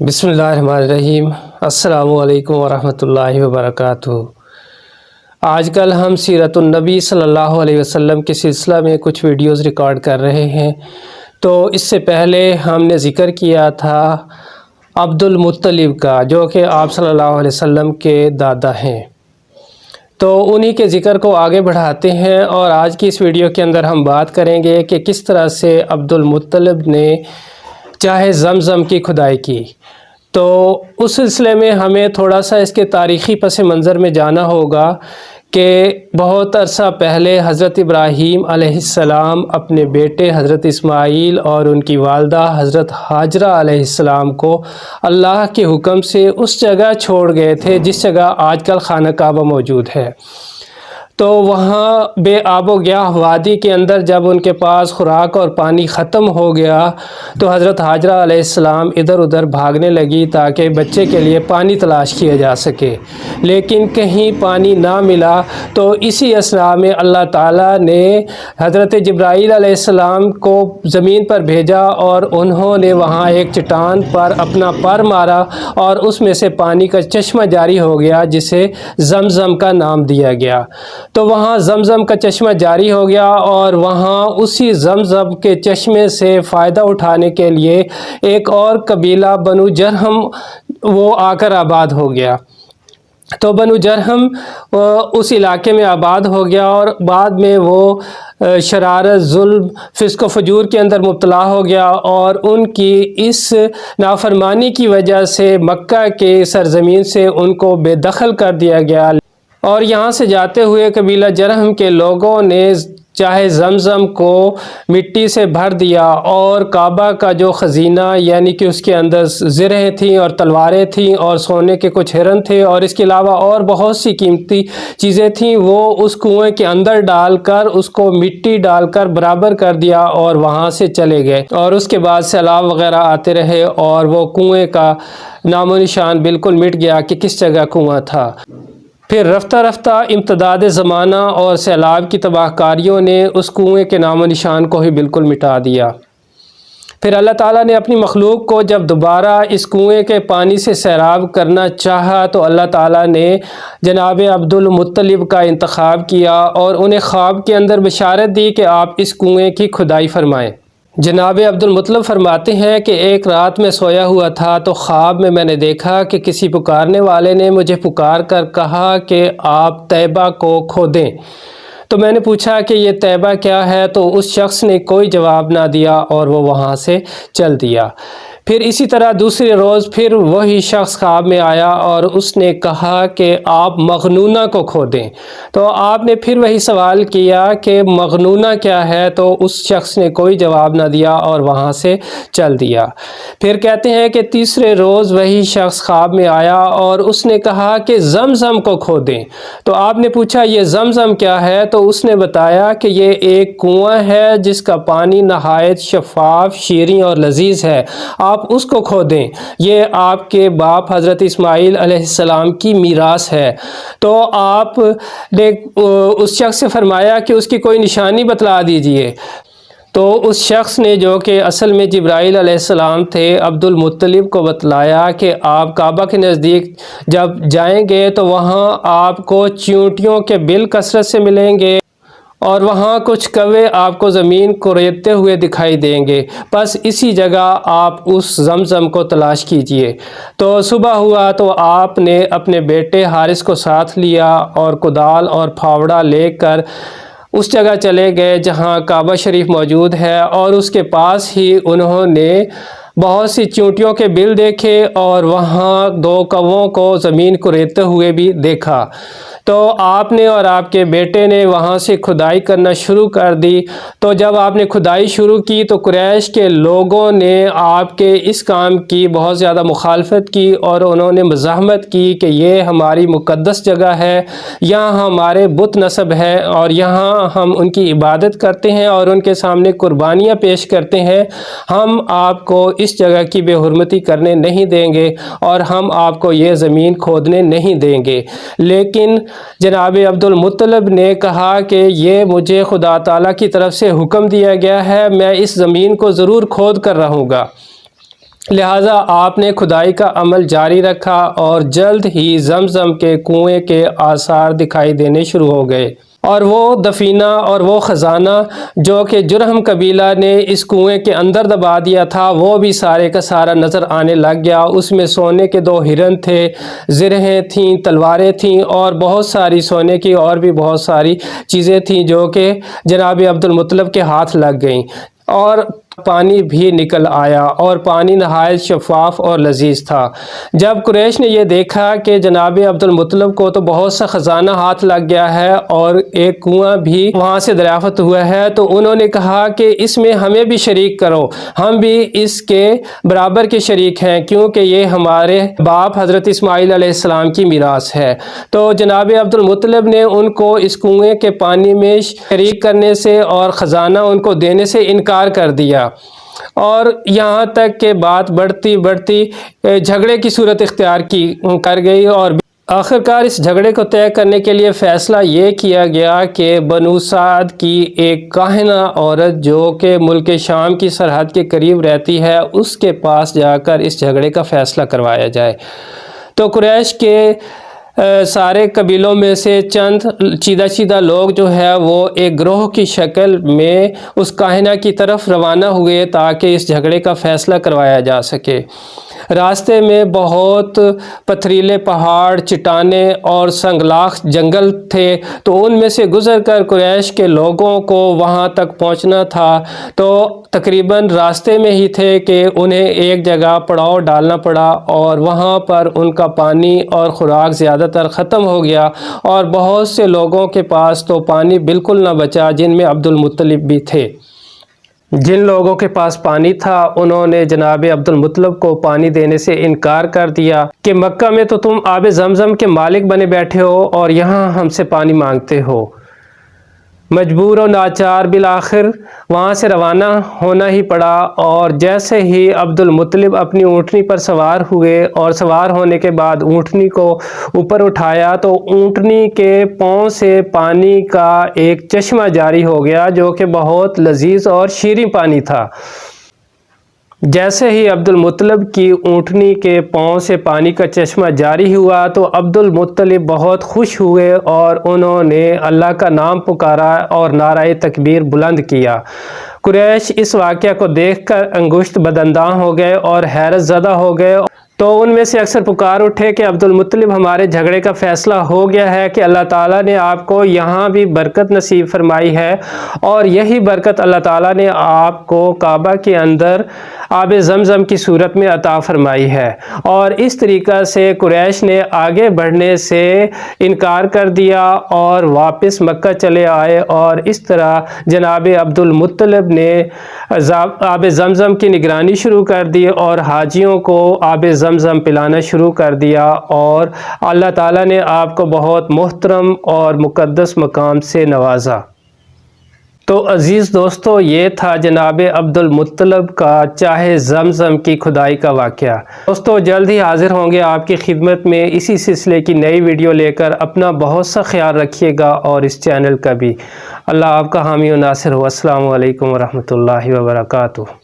बिस्मिल्लाहिर्रहमानिर्रहीम। अस्सलामु अलैकुम वरहमतुल्लाहि वबरकातुहू। आज कल हम सीरतुन नबी सल्लल्लाहु अलैहि वसल्लम के सिलसिला में कुछ वीडियोज़ रिकॉर्ड कर रहे हैं। तो इससे पहले हमने ज़िक्र किया था अब्दुल मुत्तलिब का, जो कि आप सल्लल्लाहु अलैहि वसल्लम के दादा हैं। तो उन्हीं के ज़िक्र को आगे बढ़ाते हैं और आज की इस वीडियो के अंदर हम बात करेंगे कि किस तरह से अब्दुल मुत्तलिब ने चाहे ज़मज़म की खुदाई की। तो उस सिलसिले में हमें थोड़ा सा इसके तारीख़ी पस मंज़र में जाना होगा कि बहुत अरसा पहले हज़रत इब्राहीम अलैहिस्सलाम अपने बेटे हज़रत इस्माईल और उनकी वालदा हज़रत हाजरा अलैहिस्सलाम को अल्लाह के हुक्म से उस जगह छोड़ गए थे जिस जगह आजकल खाना काबा मौजूद है। तो वहाँ बेआबो गया वादी के अंदर जब उनके पास खुराक और पानी ख़त्म हो गया तो हज़रत हाजरा अलैहिस्सलाम इधर उधर भागने लगी ताकि बच्चे के लिए पानी तलाश किया जा सके, लेकिन कहीं पानी ना मिला। तो इसी असना में अल्लाह ताला ने हज़रत जिब्राईल अलैहिस्सलाम को ज़मीन पर भेजा और उन्होंने वहाँ एक चट्टान पर अपना पर मारा और उसमें से पानी का चश्मा जारी हो गया जिसे ज़मज़म का नाम दिया गया। तो वहाँ ज़मज़म का चश्मा जारी हो गया और वहाँ उसी ज़मज़म के चश्मे से फ़ायदा उठाने के लिए एक और कबीला बनु जरहम वो आकर आबाद हो गया। तो बनु जरहम उस इलाके में आबाद हो गया और बाद में वो शरारत, जुल्म, फ़िस्क़ व फ़जूर के अंदर मुब्तला हो गया और उनकी इस नाफरमानी की वजह से मक्का के सरज़मीन से उनको बेदखल कर दिया गया। और यहाँ से जाते हुए कबीला जरहम के लोगों ने चाहे ज़मज़म को मिट्टी से भर दिया और काबा का जो ख़ज़ीना यानी कि उसके अंदर ज़रें थीं और तलवारें थीं और सोने के कुछ हिरन थे और इसके अलावा और बहुत सी कीमती चीज़ें थीं, वो उस कुएं के अंदर डालकर उसको मिट्टी डालकर बराबर कर दिया और वहाँ से चले गए। और उसके बाद सैलाब वग़ैरह आते रहे और वो कुएं का नामो निशान बिल्कुल मिट गया कि किस जगह कुआं था। फिर रफ्ता रफ्ता इम्तदाद ज़माना और सैलाब की तबाहकारियों ने उस कुएं के नामो निशान को ही बिल्कुल मिटा दिया। फिर अल्लाह ताला ने अपनी मखलूक को जब दोबारा इस कुएं के पानी से सैराब करना चाहा तो अल्लाह ताला ने जनाब अब्दुल मुत्तलिब का इंतखाब किया और उन्हें ख्वाब के अंदर बशारत दी कि आप इस कुएं की खुदाई फरमाएँ। जनाब अब्दुल मुत्तलिब फरमाते हैं कि एक रात में सोया हुआ था तो ख्वाब में मैंने देखा कि किसी पुकारने वाले ने मुझे पुकार कर कहा कि आप तैबा को खोदें। तो मैंने पूछा कि ये तैबा क्या है, तो उस शख्स ने कोई जवाब ना दिया और वो वहाँ से चल दिया। फिर इसी तरह दूसरे रोज़ फिर वही शख्स ख्वाब में आया और उसने कहा कि आप मगनूना को खोदें। तो आपने फिर वही सवाल किया कि मगनूना क्या है, तो उस शख्स ने कोई जवाब ना दिया और वहाँ से चल दिया। फिर कहते हैं कि तीसरे रोज़ वही शख्स ख्वाब में आया और उसने कहा कि ज़मज़म को खोदें। तो आपने पूछा ये ज़मज़म क्या है, तो उसने बताया कि ये एक कुआं है जिसका पानी नहायत शफ़ाफ, शीरीं और लजीज़ है, आप उसको खोदें, ये आपके बाप हज़रत इस्माईल अलैहिस्सलाम की मीरास है। तो आपने उस शख्स से फरमाया कि उसकी कोई निशानी बतला दीजिए। तो उस शख्स ने, जो कि असल में जिब्राईल अलैहिस्सलाम थे, अब्दुल मुत्तलिब को बतलाया कि आप काबा के नज़दीक जब जाएंगे तो वहाँ आपको चींटियों के बिल कसरत से मिलेंगे और वहाँ कुछ कौवे आपको ज़मीन को रेतते हुए दिखाई देंगे, बस इसी जगह आप उस ज़मज़म को तलाश कीजिए। तो सुबह हुआ तो आपने अपने बेटे हारिस को साथ लिया और कुदाल और फावड़ा लेकर उस जगह चले गए जहाँ काबा शरीफ मौजूद है और उसके पास ही उन्होंने बहुत सी चींटियों के बिल देखे और वहाँ दो कौवों को ज़मीन को रेतते हुए भी देखा। तो आपने और आपके बेटे ने वहाँ से खुदाई करना शुरू कर दी। तो जब आपने खुदाई शुरू की तो कुरैश के लोगों ने आपके इस काम की बहुत ज़्यादा मुखालफत की और उन्होंने मज़ाहमत की कि ये हमारी मुक़द्दस जगह है, यहाँ हमारे बुत नस्ब है और यहाँ हम उनकी इबादत करते हैं और उनके सामने कुर्बानियाँ पेश करते हैं। हम आपको इस जगह की बेहुरमती करने नहीं देंगे और हम आपको ये ज़मीन खोदने नहीं देंगे। लेकिन जनाब अब्दुल मुत्तलिब ने कहा कि ये मुझे खुदा ताला की तरफ से हुक्म दिया गया है, मैं इस ज़मीन को ज़रूर खोद कर रहूँगा। لہٰذا آپ نے کھدائی کا عمل جاری رکھا اور جلد ہی زمزم کے کنویں کے آثار دکھائی دینے شروع ہو گئے، اور وہ دفینہ اور وہ خزانہ جو کہ جرہم قبیلہ نے اس کنویں کے اندر دبا دیا تھا وہ بھی سارے کا سارا نظر آنے لگ گیا۔ اس میں سونے کے 2 ہرن تھے، زرہیں تھیں، تلواریں تھیں، اور بہت ساری سونے کی اور بھی بہت ساری چیزیں تھیں جو کہ جناب عبدالمطلب کے ہاتھ لگ گئیں، اور پانی بھی نکل آیا، اور پانی نہایت شفاف اور لذیذ تھا۔ جب قریش نے یہ دیکھا کہ جناب عبدالمطلب کو تو بہت سا خزانہ ہاتھ لگ گیا ہے اور ایک کنواں بھی وہاں سے دریافت ہوا ہے، تو انہوں نے کہا کہ اس میں ہمیں بھی شریک کرو، ہم بھی اس کے برابر کے شریک ہیں، کیونکہ یہ ہمارے باپ حضرت اسماعیل علیہ السلام کی میراث ہے۔ تو جناب عبدالمطلب نے ان کو اس کنویں کے پانی میں شریک کرنے سے اور خزانہ ان کو دینے سے انکار کر دیا، اور یہاں تک کہ بات بڑھتی بڑھتی جھگڑے کی صورت اختیار کر گئی، اور آخرکار اس جھگڑے کو طے کرنے کے لیے فیصلہ یہ کیا گیا کہ بنو سعد کی ایک کاہنہ عورت جو کہ ملک شام کی سرحد کے قریب رہتی ہے اس کے پاس جا کر اس جھگڑے کا فیصلہ کروایا جائے۔ تو قریش کے سارے قبیلوں میں سے چند چیدہ لوگ جو ہے وہ ایک گروہ کی شکل میں اس کاہنہ کی طرف روانہ ہوئے تاکہ اس جھگڑے کا فیصلہ کروایا جا سکے۔ راستے میں بہت پتھریلے پہاڑ، چٹانیں اور سنگلاخ جنگل تھے، تو ان میں سے گزر کر قریش کے لوگوں کو وہاں تک پہنچنا تھا، تو تقریباً راستے میں ہی تھے کہ انہیں ایک جگہ پڑاؤ ڈالنا پڑا، اور وہاں پر ان کا پانی اور خوراک زیادہ تر ختم ہو گیا، اور بہت سے لوگوں کے پاس تو پانی بالکل نہ بچا، جن میں عبدالمطلب بھی تھے۔ جن لوگوں کے پاس پانی تھا انہوں نے جناب عبدالمطلب کو پانی دینے سے انکار کر دیا کہ مکہ میں تو تم آب زمزم کے مالک بنے بیٹھے ہو اور یہاں ہم سے پانی مانگتے ہو۔ مجبور و ناچار بالآخر وہاں سے روانہ ہونا ہی پڑا، اور جیسے ہی عبدالمطلب اپنی اونٹنی پر سوار ہوئے اور سوار ہونے کے بعد اونٹنی کو اوپر اٹھایا تو اونٹنی کے پاؤں سے پانی کا ایک چشمہ جاری ہو گیا جو کہ بہت لذیذ اور شیریں پانی تھا۔ جیسے ہی عبدالمطلب کی اونٹنی کے پاؤں سے پانی کا چشمہ جاری ہوا تو عبدالمطلب بہت خوش ہوئے اور انہوں نے اللہ کا نام پکارا اور نعرہ تکبیر بلند کیا۔ قریش اس واقعہ کو دیکھ کر انگشت بدانداں ہو گئے اور حیرت زدہ ہو گئے، تو ان میں سے اکثر پکار اٹھے کہ عبدالمطلب ہمارے جھگڑے کا فیصلہ ہو گیا ہے کہ اللہ تعالیٰ نے آپ کو یہاں بھی برکت نصیب فرمائی ہے، اور یہی برکت اللہ تعالیٰ نے آپ کو کعبہ کے اندر آب زمزم کی صورت میں عطا فرمائی ہے۔ اور اس طریقہ سے قریش نے آگے بڑھنے سے انکار کر دیا اور واپس مکہ چلے آئے، اور اس طرح جناب عبدالمطلب نے آب زمزم کی نگرانی شروع کر دی اور حاجیوں کو آب زمزم پلانا شروع کر دیا، اور اللہ تعالیٰ نے آپ کو بہت محترم اور مقدس مقام سے نوازا۔ تو عزیز دوستو، یہ تھا جناب عبدالمطلب کا چاہے زمزم کی کھدائی کا واقعہ۔ دوستو جلد ہی حاضر ہوں گے آپ کی خدمت میں اسی سلسلے کی نئی ویڈیو لے کر۔ اپنا بہت سا خیال رکھیے گا اور اس چینل کا بھی۔ اللہ آپ کا حامی و ناصر ہو۔ السلام علیکم ورحمۃ اللہ وبرکاتہ۔